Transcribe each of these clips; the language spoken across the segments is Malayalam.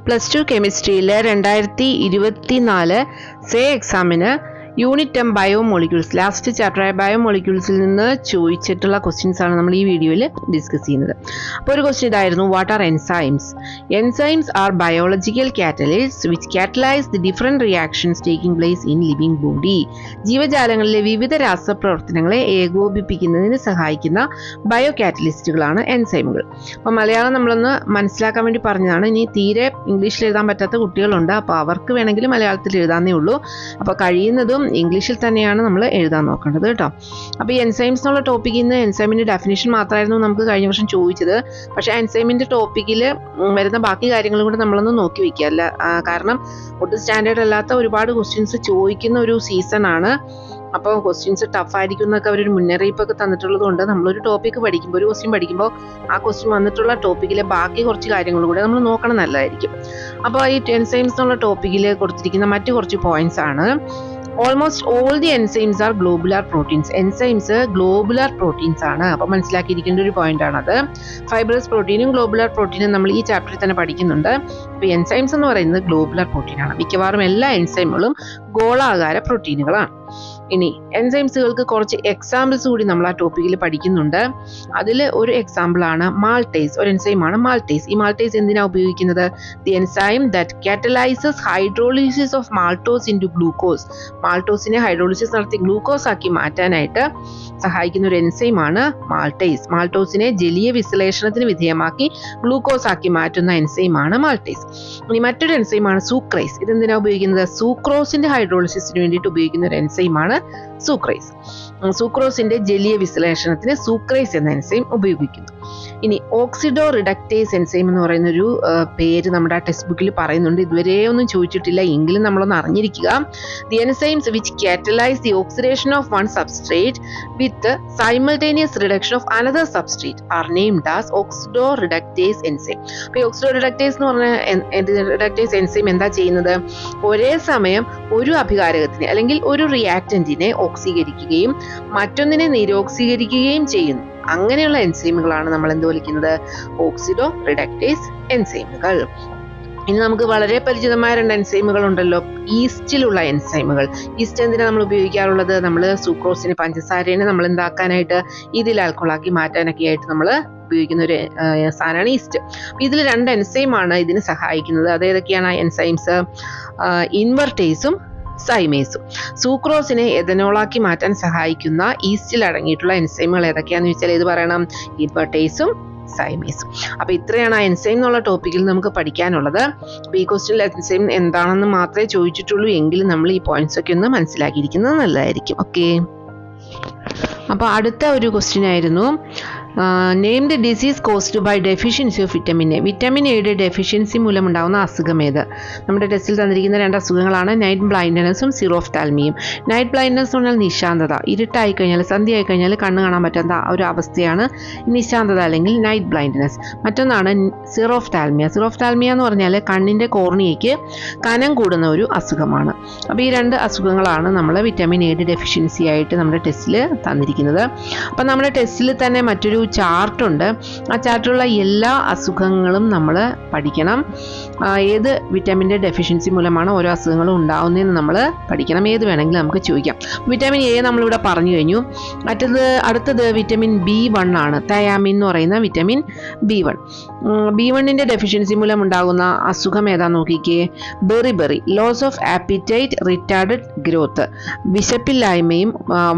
പ്ലസ് ടു കെമിസ്ട്രിയിലെ 2024 സേ എക്സാമിന് യൂണിറ്റ് 10 ബയോമോളിക്യൂൾസ് ലാസ്റ്റ് ചാപ്റ്ററായ ബയോമോളിക്യൂൾസിൽ നിന്ന് ചോദിച്ചിട്ടുള്ള ക്വസ്റ്റ്യൻസ് ആണ് നമ്മൾ ഈ വീഡിയോയിൽ ഡിസ്കസ് ചെയ്യുന്നത്. അപ്പോൾ ഒരു ക്വസ്റ്റ്യൻ ഇതായിരുന്നു, what are enzymes? Enzymes are biological catalysts which catalyse the different reactions taking place in living body. ജീവജാലങ്ങളിലെ വിവിധ രാസപ്രവർത്തനങ്ങളെ ഏകോപിപ്പിക്കുന്നതിന് സഹായിക്കുന്ന ബയോ കാറ്റലിസ്റ്റുകളാണ് എൻസൈമുകൾ. അപ്പോൾ മലയാളം നമ്മളൊന്ന് മനസ്സിലാക്കാൻ വേണ്ടി പറഞ്ഞതാണ്. ഇനി തീരെ ഇംഗ്ലീഷിൽ എഴുതാൻ പറ്റാത്ത കുട്ടികളുണ്ട്, അപ്പോൾ അവർക്ക് വേണമെങ്കിൽ മലയാളത്തിൽ എഴുതാനേ ഉള്ളൂ. അപ്പോൾ കഴിയുന്നതും ഇംഗ്ലീഷിൽ തന്നെയാണ് നമ്മൾ എഴുതാൻ നോക്കേണ്ടത് കേട്ടോ. അപ്പോൾ ഈ എൻസൈംസ് എന്നുള്ള ടോപ്പിക്കിൽ നിന്ന് എൻസൈമിൻ്റെ ഡെഫിനേഷൻ മാത്രമായിരുന്നു നമുക്ക് കഴിഞ്ഞ വർഷം ചോദിച്ചത്. പക്ഷേ എൻസൈമിൻ്റെ ടോപ്പിക്കിൽ വരുന്ന ബാക്കി കാര്യങ്ങളും കൂടെ നമ്മളൊന്ന് നോക്കി വയ്ക്കുക. അല്ല കാരണം ഒട്ടും സ്റ്റാൻഡേർഡ് അല്ലാത്ത ഒരുപാട് ക്വസ്റ്റ്യൻസ് ചോദിക്കുന്ന ഒരു സീസണാണ്. അപ്പോൾ ക്വസ്റ്റ്യൻസ് ടഫ് ആയിരിക്കും എന്നൊക്കെ അവരൊരു മുന്നറിയിപ്പൊക്കെ തന്നിട്ടുള്ളത് കൊണ്ട് നമ്മളൊരു ടോപ്പിക്ക് പഠിക്കുമ്പോൾ, ഒരു ക്വസ്റ്റ്യൻ പഠിക്കുമ്പോൾ ആ ക്വസ്റ്റ്യൻ വന്നിട്ടുള്ള ടോപ്പിക്കിലെ ബാക്കി കുറച്ച് കാര്യങ്ങളും കൂടെ നമ്മൾ നോക്കണം, നല്ലതായിരിക്കും. അപ്പോൾ ഈ എൻസൈംസ് എന്നുള്ള ടോപ്പിക്കിൽ കൊടുത്തിരിക്കുന്ന മറ്റു കുറച്ച് പോയിന്റ്സ് ആണ്. Almost all the enzymes are globular proteins. Enzymes globular proteins ആണ്. അപ്പോൾ മനസ്സിലാക്കിയിരിക്കേണ്ട ഒരു പോയിന്റ് ആണത്. ഫൈബ്രസ് പ്രോട്ടീനും ഗ്ലോബുലാർ പ്രോട്ടീനും നമ്മൾ ഈ ചാപ്റ്ററിൽ തന്നെ പഠിക്കുന്നുണ്ട്. അപ്പോൾ എൻസൈംസ് എന്ന് പറയുന്നത് ഗ്ലോബുലാർ പ്രോട്ടീനാണ്. മിക്കവാറും എല്ലാ എൻസൈമുകളും ഗോളാകാര പ്രോട്ടീനുകളാണ്. ഇനി എൻസൈംസുകൾക്ക് കുറച്ച് എക്സാമ്പിൾസ് കൂടി നമ്മൾ ആ ടോപ്പിക്കിൽ പഠിക്കുന്നുണ്ട്. അതിൽ ഒരു എക്സാമ്പിളാണ് മാൾട്ടേസ്. ഒരു എൻസൈമാണ് മാൾട്ടേസ്. ഈ മാൾട്ടേസ് എന്തിനാണ് ഉപയോഗിക്കുന്നത്? The enzyme that catalyses hydrolysis of maltose into glucose. മാൾട്ടോസിനെ ഹൈഡ്രോളിസിസ് നടത്തി ഗ്ലൂക്കോസ് ആക്കി മാറ്റാനായിട്ട് സഹായിക്കുന്ന ഒരു എൻസൈമാണ് മാൾട്ടേസ്. മാൾട്ടോസിനെ ജലീയ വിശ്ലേഷണത്തിന് വിധേയമാക്കി ഗ്ലൂക്കോസ് ആക്കി മാറ്റുന്ന എൻസൈമാണ് മാൾട്ടേസ്. ഇനി മറ്റൊരു എൻസൈമാണ് സൂക്രേസ്. ഇതെന്തിനാണ് ഉപയോഗിക്കുന്നത്? സൂക്രോസിന്റെ ഹൈഡ്രോളിസിസിന് വേണ്ടിയിട്ട് ഉപയോഗിക്കുന്ന ഒരു എൻസൈമാണ് സൂക്രേസ്. സൂക്രോസിന്റെ ജലീയ വിശ്ലേഷണത്തിന് സൂക്രേസ് എന്ന എൻസൈം ഉപയോഗിക്കുന്നു. ഇനി ഓക്സിഡോ റിഡക്റ്റേസ് എൻസൈം എന്ന് പറയുന്ന ഒരു പേര് നമ്മുടെ ആ ടെക്സ്റ്റ് ബുക്കിൽ പറയുന്നുണ്ട്. ഇതുവരെ ഒന്നും ചോദിച്ചിട്ടില്ല, എങ്കിലും നമ്മളൊന്ന് അറിഞ്ഞിരിക്കുക. The enzymes which catalyse the oxidation of one substrate with simultaneous reduction of another substrate are named as oxidoreductase enzyme. അപ്പോൾ ഈ ഓക്സിഡോ റിഡക്റ്റേസ് എന്ന് പറഞ്ഞ റിഡക്റ്റേസ് എൻസൈം എന്താ ചെയ്യുന്നത്? ഒരേ സമയം ഒരു അഭികാരകത്തിനെ അല്ലെങ്കിൽ ഒരു റിയാക്റ്റന്റിനെ ഓക്സീകരിക്കുകയും മറ്റൊന്നിനെ നിരോക്സീകരിക്കുകയും ചെയ്യുന്നു. അങ്ങനെയുള്ള എൻസൈമുകളാണ് നമ്മൾ എന്ത് വിളിക്കുന്നത്? ഓക്സിഡോ റിഡക്റ്റേസ് എൻസൈമുകൾ. ഇനി നമുക്ക് വളരെ പരിചിതമായ 2 എൻസൈമുകൾ ഉണ്ടല്ലോ, ഈസ്റ്റിലുള്ള എൻസൈമുകൾ. ഈസ്റ്റ് എന്തിനാണ് നമ്മൾ ഉപയോഗിക്കാറുള്ളത്? നമ്മൾ സൂക്രോസിന്, പഞ്ചസാരേനെ നമ്മൾ എന്താക്കാനായിട്ട്, ഇതിൽ ആൽക്കഹോളാക്കി മാറ്റാനൊക്കെ ആയിട്ട് നമ്മൾ ഉപയോഗിക്കുന്ന ഒരു സാധനമാണ് ഈസ്റ്റ്. ഇതിൽ 2 എൻസൈമാണ് ഇതിന് സഹായിക്കുന്നത്. അത് ഏതൊക്കെയാണ് ആ എൻസൈംസ്? ഇൻവെർട്ടേസും സൈമേസും. സൂക്രോസിനെ എഥനോളാക്കി മാറ്റാൻ സഹായിക്കുന്ന ഈസ്റ്റിൽ അടങ്ങിയിട്ടുള്ള എൻസൈമുകൾ ഏതൊക്കെയാണെന്ന് ചോദിച്ചാൽ ഇത് പറയണം, ഇൻവെർട്ടേസും സൈമേസും. അപ്പോൾ ഇത്രയാണ് ആ എൻസൈം എന്നുള്ള ടോപ്പിക്കിൽ നമുക്ക് പഠിക്കാനുള്ളത്. അപ്പോൾ ഈ ക്വസ്റ്റ്യനിൽ എൻസൈം എന്താണെന്ന് മാത്രമേ ചോദിച്ചിട്ടുള്ളൂ, എങ്കിലും നമ്മൾ ഈ പോയിന്റ്സ് ഒക്കെ ഒന്ന് മനസ്സിലാക്കിയിരിക്കുന്നത് നല്ലതായിരിക്കും. ഓക്കെ, അപ്പോൾ അടുത്ത ഒരു ക്വസ്റ്റ്യൻ ആയിരുന്നു, name the disease caused by deficiency of vitamin A. Vitamin എയുടെ ഡെഫിഷ്യൻസി മൂലമുണ്ടാകുന്ന അസുഖം ഏത്? നമ്മുടെ ടെസ്റ്റിൽ തന്നിരിക്കുന്ന 2 അസുഖങ്ങളാണ് നൈറ്റ് ബ്ലൈൻഡ്നെസ്സും സിറോഫ്താൽമിയും. നൈറ്റ് ബ്ലൈൻഡ്നെസ് എന്ന് പറഞ്ഞാൽ നിശാന്തത. ഇരുട്ടായി കഴിഞ്ഞാൽ, സന്ധ്യ ആയി കഴിഞ്ഞാൽ കണ്ണ് കാണാൻ പറ്റാത്ത ഒരു അവസ്ഥയാണ് നിശാന്തത അല്ലെങ്കിൽ നൈറ്റ് ബ്ലൈൻഡ്നെസ്. മറ്റൊന്നാണ് സിറോഫ്താൽമിയ. സിറോഫ്താൽമിയ എന്ന് പറഞ്ഞാൽ കണ്ണിൻ്റെ കോർണിയയ്ക്ക് കനം കൂടുന്ന ഒരു അസുഖമാണ്. അപ്പോൾ ഈ 2 അസുഖങ്ങളാണ് നമ്മൾ വിറ്റമിൻ എയുടെ ഡെഫിഷ്യൻസി ആയിട്ട് നമ്മുടെ ടെസ്റ്റിൽ തന്നിരിക്കുന്നത്. അപ്പോൾ നമ്മുടെ ടെസ്റ്റിൽ തന്നെ മറ്റൊരു ചാർട്ടുണ്ട്. ആ ചാർട്ടിലുള്ള എല്ലാ അസുഖങ്ങളും നമ്മൾ പഠിക്കണം. ഏത് വിറ്റാമിൻ്റെ ഡെഫിഷ്യൻസി മൂലമാണ് ഓരോ അസുഖങ്ങളും ഉണ്ടാവുന്നതെന്ന് നമ്മൾ പഠിക്കണം. ഏത് വേണമെങ്കിലും നമുക്ക് ചോദിക്കാം. വിറ്റാമിൻ എ നമ്മളിവിടെ പറഞ്ഞു കഴിഞ്ഞു. അടുത്തത് വിറ്റമിൻ B1 ആണ്. തയാമിൻ എന്ന് പറയുന്ന വിറ്റമിൻ B1. B1ൻ്റെ ഡെഫിഷ്യൻസി മൂലം ഉണ്ടാകുന്ന അസുഖം ഏതാന്ന് നോക്കിക്കേ. Beriberi, loss of appetite, retarded growth. വിശപ്പില്ലായ്മയും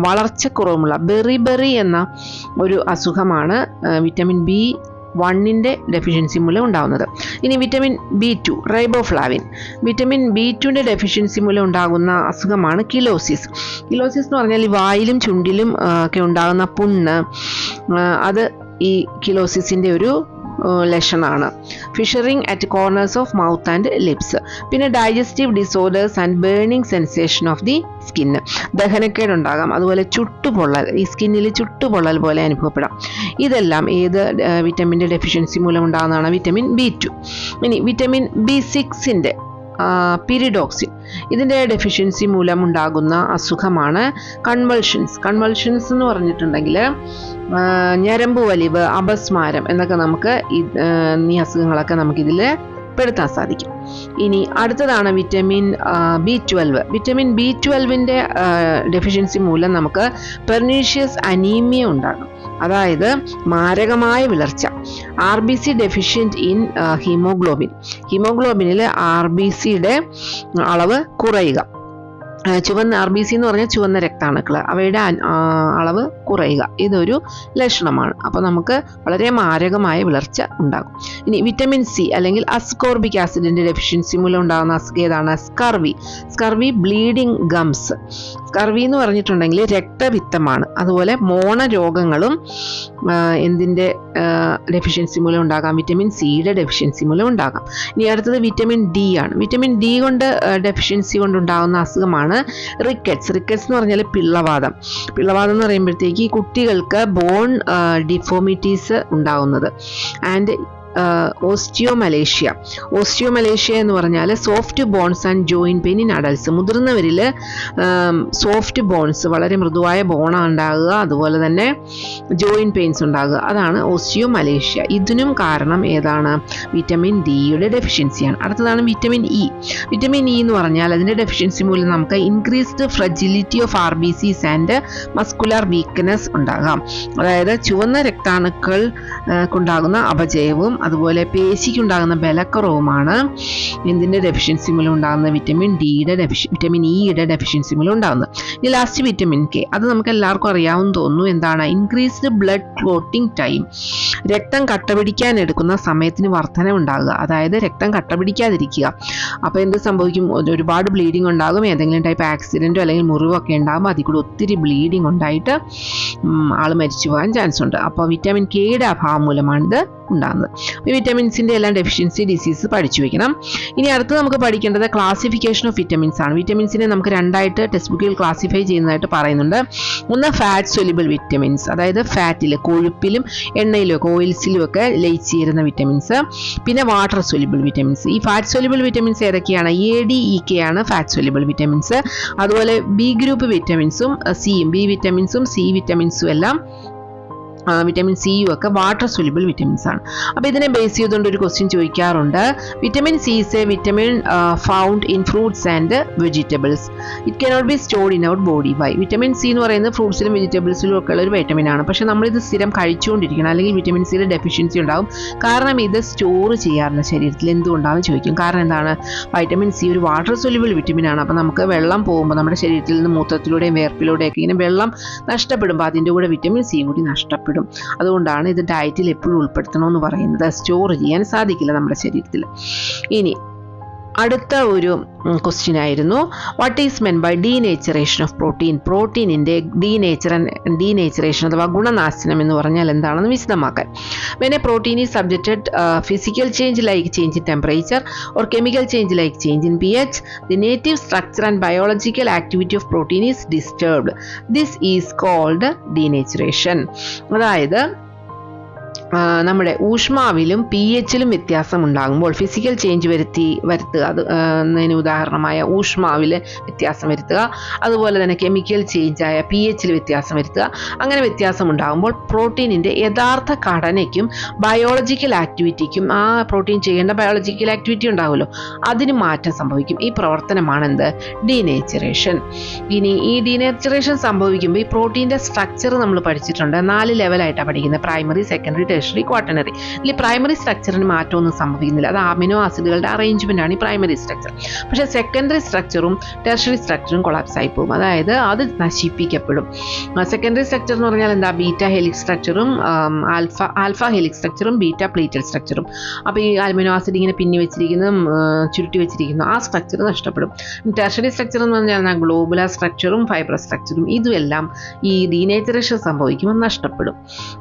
വളർച്ചക്കുറവുമുള്ള ബെറിബെറി എന്ന ഒരു അസുഖമാണ് വിറ്റമിൻ B1ൻ്റെ ഡെഫിഷ്യൻസി മൂലം ഉണ്ടാകുന്നത്. ഇനി വിറ്റമിൻ B2, റൈബോഫ്ലാവിൻ. വിറ്റമിൻ B2ൻ്റെ ഡെഫിഷ്യൻസി മൂലം ഉണ്ടാകുന്ന അസുഖമാണ് കിലോസിസ്. കിലോസിസ് എന്ന് പറഞ്ഞാൽ ഈ വായിലും ചുണ്ടിലും ഒക്കെ ഉണ്ടാകുന്ന പുണ്ണ്, അത് ഈ കിലോസിസിൻ്റെ ഒരു ലക്ഷണമാണ്. Fissuring at corners of mouth and lips. പിന്നെ digestive disorders and burning sensation of the skin. ദഹനക്കേടുണ്ടാകാം, അതുപോലെ ചുട്ടുപൊള്ളൽ, ഈ സ്കിന്നിൽ ചുട്ടുപൊള്ളൽ പോലെ അനുഭവപ്പെടാം. ഇതെല്ലാം ഏത് വിറ്റമിൻ്റെ ഡെഫിഷ്യൻസി മൂലം ഉണ്ടാകുന്നതാണ്? Vitamin B2. ഇനി വിറ്റമിൻ B6ൻ്റെ പിരിഡോക്സിൻ, ഇതിൻ്റെ ഡെഫിഷ്യൻസി മൂലം ഉണ്ടാകുന്ന അസുഖമാണ് കൺവൾഷൻസ്. കൺവൾഷൻസ് എന്ന് പറഞ്ഞിട്ടുണ്ടെങ്കിൽ ഞരമ്പ് വലിവ്, അപസ്മാരം എന്നൊക്കെ നമുക്ക് ഈ അസുഖങ്ങളൊക്കെ നമുക്കിതിൽ പെടുത്താൻ സാധിക്കും. ഇനി അടുത്തതാണ് വിറ്റമിൻ B12. വിറ്റമിൻ B12ൻ്റെ ഡെഫിഷ്യൻസി മൂലം നമുക്ക് പെർനീഷ്യസ് അനീമിയ ഉണ്ടാകും, അതായത് മാരകമായ വിളർച്ച. RBC ഡെഫിഷ്യൻറ്റ് ഇൻ ഹീമോഗ്ലോബിനിൽ RBCയുടെ അളവ് കുറയുക. ചുവന്ന RBC എന്ന് പറഞ്ഞാൽ ചുവന്ന രക്താണുക്കൾ, അവയുടെ അളവ് കുറയുക, ഇതൊരു ലക്ഷണമാണ്. അപ്പോൾ നമുക്ക് വളരെ മാരകമായ വിളർച്ച ഉണ്ടാകും. ഇനി വിറ്റമിൻ C അല്ലെങ്കിൽ അസ്കോർബിക് ആസിഡിൻ്റെ ഡെഫിഷ്യൻസി മൂലം ഉണ്ടാകുന്ന അസുഖം ഏതാണ്? Scurvy bleeding gums. സ്കർവി എന്ന് പറഞ്ഞിട്ടുണ്ടെങ്കിൽ രക്തപിത്തമാണ്. അതുപോലെ മോണരോഗങ്ങളും എന്തിൻ്റെ ഡെഫിഷ്യൻസി മൂലം ഉണ്ടാകാം? വിറ്റമിൻ സിയുടെ ഡെഫിഷ്യൻസി മൂലം ഉണ്ടാകാം. ഇനി അടുത്തത് വിറ്റമിൻ D ആണ്. വിറ്റമിൻ D കൊണ്ട് ഡെഫിഷ്യൻസി കൊണ്ടുണ്ടാകുന്ന അസുഖമാണ് റിക്കറ്റ്സ് എന്ന് പറഞ്ഞാൽ പിള്ളവാതം എന്ന് പറയുമ്പോഴത്തേക്ക് കുട്ടികൾക്ക് ബോൺ ഡിഫോമിറ്റീസ് ഉണ്ടാകുന്നത്. ആൻഡ് ഓസ്റ്റിയോമലേഷ്യ എന്ന് പറഞ്ഞാൽ soft bones and joint pain in adults. മുതിർന്നവരിൽ സോഫ്റ്റ് ബോൺസ്, വളരെ മൃദുവായ ബോണാണ് ഉണ്ടാകുക, അതുപോലെ തന്നെ ജോയിൻറ്റ് പെയിൻസ് ഉണ്ടാകുക, അതാണ് ഓസ്റ്റിയോമലേഷ്യ. ഇതിനും കാരണം ഏതാണ്? വിറ്റമിൻ ഡിയുടെ ഡെഫിഷ്യൻസിയാണ്. അടുത്തതാണ് വിറ്റമിൻ ഇ എന്ന് പറഞ്ഞാൽ അതിൻ്റെ ഡെഫിഷ്യൻസി മൂലം നമുക്ക് increased fragility of RBCs and muscular weakness ഉണ്ടാകാം. അതായത് ചുവന്ന രക്താണുക്കൾക്കുണ്ടാകുന്ന അപജയവും അതുപോലെ പേശിക്കുണ്ടാകുന്ന ബലക്കുറവുമാണ് എന്തിൻ്റെ ഡെഫിഷ്യൻസി മൂലം ഉണ്ടാകുന്ന? വിറ്റമിൻ ഇയുടെ ഡെഫിഷ്യൻസി മൂലം ഉണ്ടാകുന്നത്. ഇനി ലാസ്റ്റ് വിറ്റമിൻ K. അത് നമുക്ക് എല്ലാവർക്കും അറിയാവുന്ന തോന്നുന്നു. എന്താണ്? Increased blood clotting time. രക്തം കട്ടപിടിക്കാൻ എടുക്കുന്ന സമയത്തിന് വർധനവുണ്ടാകുക, അതായത് രക്തം കട്ടപിടിക്കാതിരിക്കുക. അപ്പോൾ എന്ത് സംഭവിക്കും? ഒരുപാട് ബ്ലീഡിങ് ഉണ്ടാകും. ഏതെങ്കിലും ടൈപ്പ് ആക്സിഡൻറ്റോ അല്ലെങ്കിൽ മുറിവൊക്കെ ഉണ്ടാകുമ്പോൾ അതിൽ കൂടെ ഒത്തിരി ബ്ലീഡിങ് ഉണ്ടായിട്ട് ആൾ മരിച്ചു പോകാൻ ചാൻസ് ഉണ്ട്. അപ്പോൾ വിറ്റാമിൻ Kയുടെ അഭാവം മൂലമാണിത് ഉണ്ടാകുന്നത്. ഈ വിറ്റമിൻസിൻ്റെ എല്ലാം ഡെഫിഷ്യൻസി ഡിസീസ് പഠിച്ചു വെക്കണം. ഇനി അടുത്ത് നമുക്ക് പഠിക്കേണ്ടത് ക്ലാസിഫിക്കേഷൻ ഓഫ് വിറ്റമിൻസ് ആണ്. വിറ്റമിൻസിനെ നമുക്ക് രണ്ടായിട്ട് ടെക്സ്റ്റ് ബുക്കിൽ ക്ലാസിഫൈ ചെയ്യുന്നതായിട്ട് പറയുന്നുണ്ട്. ഒന്ന് ഫാറ്റ് സൊല്യൂബിൾ വിറ്റമിൻസ്, അതായത് ഫാറ്റിൽ, കൊഴുപ്പിലും എണ്ണയിലും ഒക്കെ, ഓയിൽസിലും ഒക്കെ ലയിച്ച് ചേരുന്ന വിറ്റമിൻസ്. പിന്നെ വാട്ടർ സൊല്യൂബിൾ വിറ്റമിൻസ്. ഈ ഫാറ്റ് സൊല്യൂബിൾ വിറ്റമിൻസ് ഏതൊക്കെയാണ്? ADEK ആണ് ഫാറ്റ് സൊല്യൂബിൾ വിറ്റമിൻസ്. അതുപോലെ ബി ഗ്രൂപ്പ് വിറ്റമിൻസും ബി വിറ്റമിൻസും C വിറ്റമിൻസും എല്ലാം, വിറ്റമിൻ സിയും ഒക്കെ വാട്ടർ സൊല്യൂബിൾ വിറ്റമിൻസ് ആണ്. അപ്പോൾ ഇതിനെ ബേസ് ചെയ്തുകൊണ്ട് ഒരു ക്വസ്റ്റ്യൻ ചോദിക്കാറുണ്ട്. Vitamin C is a vitamin found in fruits and vegetables. It cannot be stored in our body. Bye. Vitamin C എന്ന് പറയുന്നത് ഫ്രൂട്ട്സിലും വെജിറ്റബിൾസിലും ഒക്കെ ഉള്ള ഒരു വിറ്റമിൻ ആണ്. പക്ഷേ നമ്മളിത് സ്ഥിരം കഴിച്ചുകൊണ്ടിരിക്കണം, അല്ലെങ്കിൽ വിറ്റമിൻ സിയുടെ ഡെഫിഷ്യൻസി ഉണ്ടാകും. കാരണം ഇത് സ്റ്റോർ ചെയ്യാറില്ല ശരീരത്തിൽ. എന്തുകൊണ്ടാണെന്ന് ചോദിക്കും. കാരണം എന്താണ്? വൈറ്റമിൻ സി ഒരു വാട്ടർ സൊല്യൂബിൾ വിറ്റമിൻ ആണ്. അപ്പോൾ നമുക്ക് വെള്ളം പോകുമ്പോൾ നമ്മുടെ ശരീരത്തിൽ നിന്ന് മൂത്രത്തിലൂടെയും വേർപ്പിലൂടെയൊക്കെ ഇങ്ങനെ വെള്ളം നഷ്ടപ്പെടുമ്പോൾ അതിൻ്റെ കൂടെ വിറ്റമിൻ സി കൂടി നഷ്ടപ്പെടും. അതുകൊണ്ടാണ് ഇത് ഡയറ്റിൽ എപ്പോഴും ഉൾപ്പെടുത്തണമെന്ന് പറയുന്നത്. സ്റ്റോർ ചെയ്യാൻ സാധിക്കില്ല നമ്മുടെ ശരീരത്തിൽ. ഇനി അടുത്ത ഒരു ക്വസ്റ്റ്യൻ ആയിരുന്നു, what is meant by denaturation of protein? പ്രോട്ടീനിൻ്റെ ഡീനേച്ചറേഷൻ അഥവാ ഗുണനാശനം എന്ന് പറഞ്ഞാൽ എന്താണെന്ന് വിശദമാക്കാൻ. When a protein is subjected physical change like change in temperature or chemical change like change in pH, the native structure and biological activity of protein is disturbed. This is called denaturation. അതായത് നമ്മുടെ ഊഷ്മാവിലും pHലും വ്യത്യാസം ഉണ്ടാകുമ്പോൾ ഫിസിക്കൽ ചേഞ്ച് വരുത്തുക. അതിന് ഉദാഹരണമായ ഊഷ്മാവിൽ വ്യത്യാസം വരുത്തുക, അതുപോലെ തന്നെ കെമിക്കൽ ചേഞ്ചായ pHൽ വ്യത്യാസം വരുത്തുക. അങ്ങനെ വ്യത്യാസം ഉണ്ടാകുമ്പോൾ പ്രോട്ടീനിൻ്റെ യഥാർത്ഥ ഘടനയ്ക്കും ബയോളജിക്കൽ ആക്ടിവിറ്റിക്കും, ആ പ്രോട്ടീൻ ചെയ്യേണ്ട ബയോളജിക്കൽ ആക്ടിവിറ്റി ഉണ്ടാകുമല്ലോ, അതിന് മാറ്റം സംഭവിക്കും. ഈ പ്രവർത്തനമാണ് എന്ത്? ഡീനേച്ചറേഷൻ. ഇനി ഈ ഡീനേച്ചറേഷൻ സംഭവിക്കുമ്പോൾ ഈ പ്രോട്ടീൻ്റെ സ്ട്രക്ചർ നമ്മൾ പഠിച്ചിട്ടുണ്ട്. 4 ലെവലായിട്ടാണ് പഠിക്കുന്നത്: പ്രൈമറി, സെക്കൻഡറി, ടെർഷ്യറി, ക്വാട്ടർണറി. ഇതിൽ പ്രൈമറി സ്ട്രക്ചറിന് മാറ്റമൊന്നും സംഭവിക്കുന്നില്ല. അത് അമിനോ ആസിഡുകളുടെ അറേഞ്ച്മെന്റ് ആണ് ഈ പ്രൈമറി സ്ട്രക്ചർ. പക്ഷേ സെക്കൻഡറി സ്ട്രക്ചറും ടെർഷ്യറി സ്ട്രക്ചറും കൊളാപ്സ് ആയി പോകും, അതായത് അത് നശിപ്പിക്കപ്പെടും. സെക്കൻഡറി സ്ട്രക്ചർ എന്ന് പറഞ്ഞാൽ എന്താ? ബീറ്റ ഹെലിക്സ് സ്ട്രക്ചറും ആൽഫ ഹെലിക്സ് സ്ട്രക്ചറും ബീറ്റ പ്ലേറ്റഡ് സ്ട്രക്ചറും. അപ്പോൾ ഈ അമിനോ ആസിഡ് ഇങ്ങനെ പിന്നി വെച്ചിരിക്കുന്നതും ചുരുട്ടി വെച്ചിരിക്കുന്നു, ആ സ്ട്രക്ചർ നഷ്ടപ്പെടും. ടെർഷ്യറി സ്ട്രക്ചർ എന്ന് പറഞ്ഞാൽ ഗ്ലോബുലാർ സ്ട്രക്ചറും ഫൈബ്രസ് സ്ട്രക്ചറും, ഇതുമെല്ലാം ഈ ഡീനേച്ചറേഷൻ സംഭവിക്കുമ്പോൾ നഷ്ടപ്പെടും.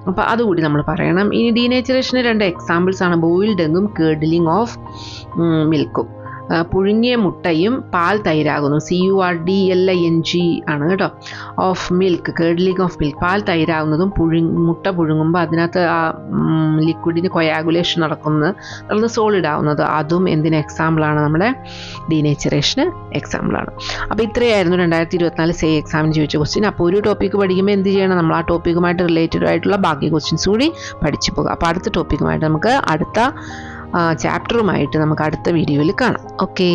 അപ്പോൾ അതുകൂടി നമ്മൾ പറയണം. ഇനി ഡീനേച്ചറേഷന് 2 എക്സാമ്പിൾസ് ആണ് ബോയിൽഡ് എഗ്ഗും കേർഡ്ലിംഗ് ഓഫ് മിൽക്കും. പുഴുങ്ങിയ മുട്ടയും പാൽ തൈരാകുന്നു. CURDLING ആണ് കേട്ടോ. Of milk, curdling of milk, പാൽ തൈരാകുന്നതും മുട്ട പുഴുങ്ങുമ്പോൾ അതിനകത്ത് ആ ലിക്വിഡിന് കൊയാഗുലേഷൻ നടന്ന് സോളിഡ് ആവുന്നത്, അതും എന്തിന് എക്സാമ്പിളാണ്? നമ്മുടെ ഡീനേച്ചറേഷന് എക്സാമ്പിളാണ്. അപ്പോൾ ഇത്രയായിരുന്നു 2024 സേ എക്സാമിന് ചോദിച്ച ക്വസ്റ്റ്യൻ. അപ്പോൾ ഒരു ടോപ്പിക്ക് പഠിക്കുമ്പോൾ എന്ത് ചെയ്യണം? നമ്മൾ ആ ടോപ്പിക്കുമായിട്ട് റിലേറ്റഡ് ആയിട്ടുള്ള ബാക്കി ക്വസ്റ്റ്യൻസ് കൂടി പഠിച്ചു പോകുക. അപ്പോൾ അടുത്ത ടോപ്പിക്കുമായിട്ട് നമുക്ക് അടുത്ത ചാപ്റ്ററുമായിട്ട് നമുക്ക് അടുത്ത വീഡിയോയിൽ കാണാം. ഓക്കെ.